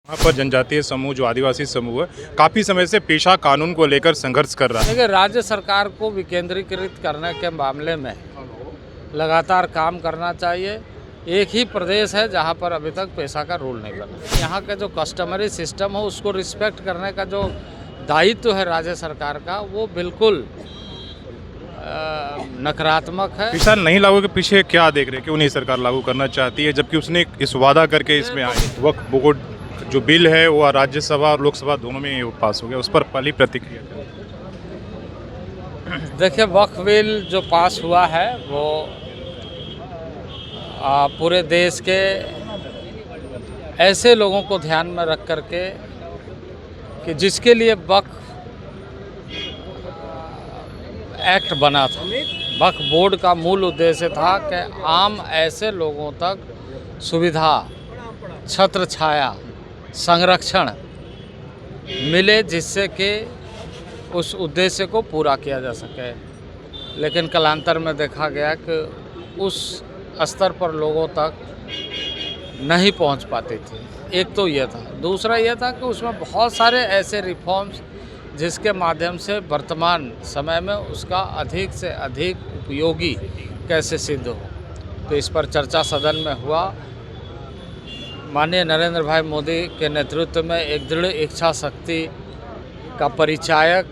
यहाँ पर जनजातीय समूह जो आदिवासी समूह है काफ़ी समय से पेशा कानून को लेकर संघर्ष कर रहा है। देखिए, राज्य सरकार को विकेंद्रीकृत करने के मामले में लगातार काम करना चाहिए। एक ही प्रदेश है जहां पर अभी तक पेशा का रूल नहीं बना। यहाँ का जो कस्टमरी सिस्टम हो उसको रिस्पेक्ट करने का जो दायित्व है राज्य सरकार का, वो बिल्कुल नकारात्मक है। पेशा नहीं लागू के पीछे क्या देख रहे हैं, क्यों नहीं सरकार लागू करना चाहती है, जबकि उसने इस वादा करके इसमें आई। वक्फ बोर्ड जो बिल है वो राज्यसभा और लोकसभा दोनों में वो पास हो गया, उस पर पहली प्रतिक्रिया। देखिए, वक्फ बिल जो पास हुआ है वो पूरे देश के ऐसे लोगों को ध्यान में रख करके कि जिसके लिए वक्फ एक्ट बना था। वक्फ बोर्ड का मूल उद्देश्य था कि आम ऐसे लोगों तक सुविधा, छत्र छाया, संरक्षण मिले जिससे कि उस उद्देश्य को पूरा किया जा सके। लेकिन कालांतर में देखा गया कि उस स्तर पर लोगों तक नहीं पहुंच पाती थी। एक तो ये था। दूसरा ये था कि उसमें बहुत सारे ऐसे रिफॉर्म्स जिसके माध्यम से वर्तमान समय में उसका अधिक से अधिक उपयोगी कैसे सिद्ध हो, तो इस पर चर्चा सदन में हुआ। माननीय नरेंद्र भाई मोदी के नेतृत्व में एक दृढ़ इच्छा शक्ति का परिचायक,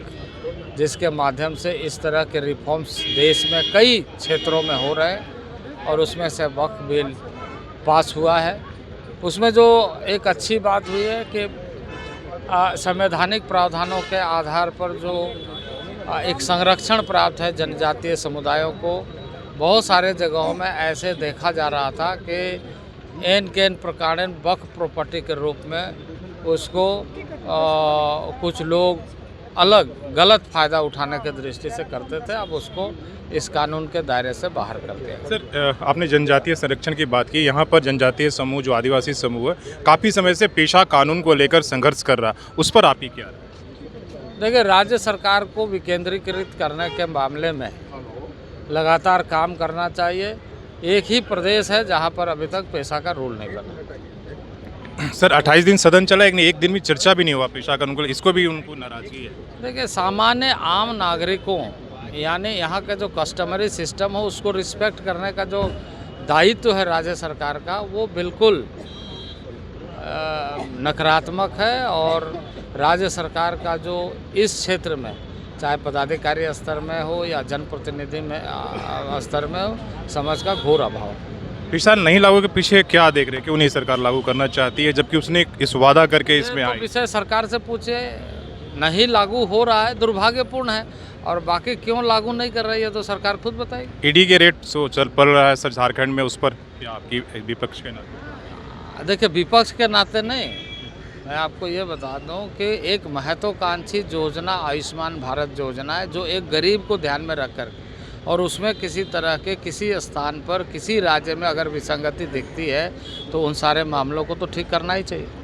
जिसके माध्यम से इस तरह के रिफॉर्म्स देश में कई क्षेत्रों में हो रहे हैं और उसमें से वक्फ बिल पास हुआ है। उसमें जो एक अच्छी बात हुई है कि संवैधानिक प्रावधानों के आधार पर जो एक संरक्षण प्राप्त है जनजातीय समुदायों को। बहुत सारे जगहों में ऐसे देखा जा रहा था कि एन के एन प्रकार वक्फ प्रॉपर्टी के रूप में उसको कुछ लोग अलग गलत फ़ायदा उठाने की दृष्टि से करते थे। अब उसको इस कानून के दायरे से बाहर कर दिया। सर, आपने जनजातीय संरक्षण की बात की। यहाँ पर जनजातीय समूह जो आदिवासी समूह है काफ़ी समय से पेशा कानून को लेकर संघर्ष कर रहा है, उस पर आप ही क्या? देखिए, राज्य सरकार को विकेंद्रीकृत करने के मामले में लगातार काम करना चाहिए। एक ही प्रदेश है जहाँ पर अभी तक पेशा का रूल नहीं बना। सर, 28 दिन सदन चला, एक दिन भी चर्चा भी नहीं हुआ पेशा कानून को, इसको भी उनको नाराजगी है। देखिए, सामान्य आम नागरिकों यानी यहाँ का जो कस्टमरी सिस्टम हो उसको रिस्पेक्ट करने का जो दायित्व है राज्य सरकार का, वो बिल्कुल नकारात्मक है। और राज्य सरकार का जो इस क्षेत्र में, चाहे पदाधिकारी स्तर में हो या जनप्रतिनिधि में स्तर में हो, समझ का घोर अभाव। पेशा नहीं लागू के पीछे क्या देख रहे हैं, क्यों नहीं सरकार लागू करना चाहती है, जबकि उसने इस वादा करके इसमें आई। विषय सरकार से पूछे। नहीं लागू हो रहा है, दुर्भाग्यपूर्ण है। और बाकी क्यों लागू नहीं कर रही है तो सरकार खुद बताएगी। ईडी के रेट चल पड़ रहा है सर झारखंड में, उस पर क्या आपकी विपक्ष के नाते? देखिए, विपक्ष के नाते नहीं, मैं आपको ये बता दूं कि एक महत्वाकांक्षी योजना आयुष्मान भारत योजना है, जो एक गरीब को ध्यान में रख कर, और उसमें किसी तरह के किसी स्थान पर किसी राज्य में अगर विसंगति दिखती है तो उन सारे मामलों को तो ठीक करना ही चाहिए।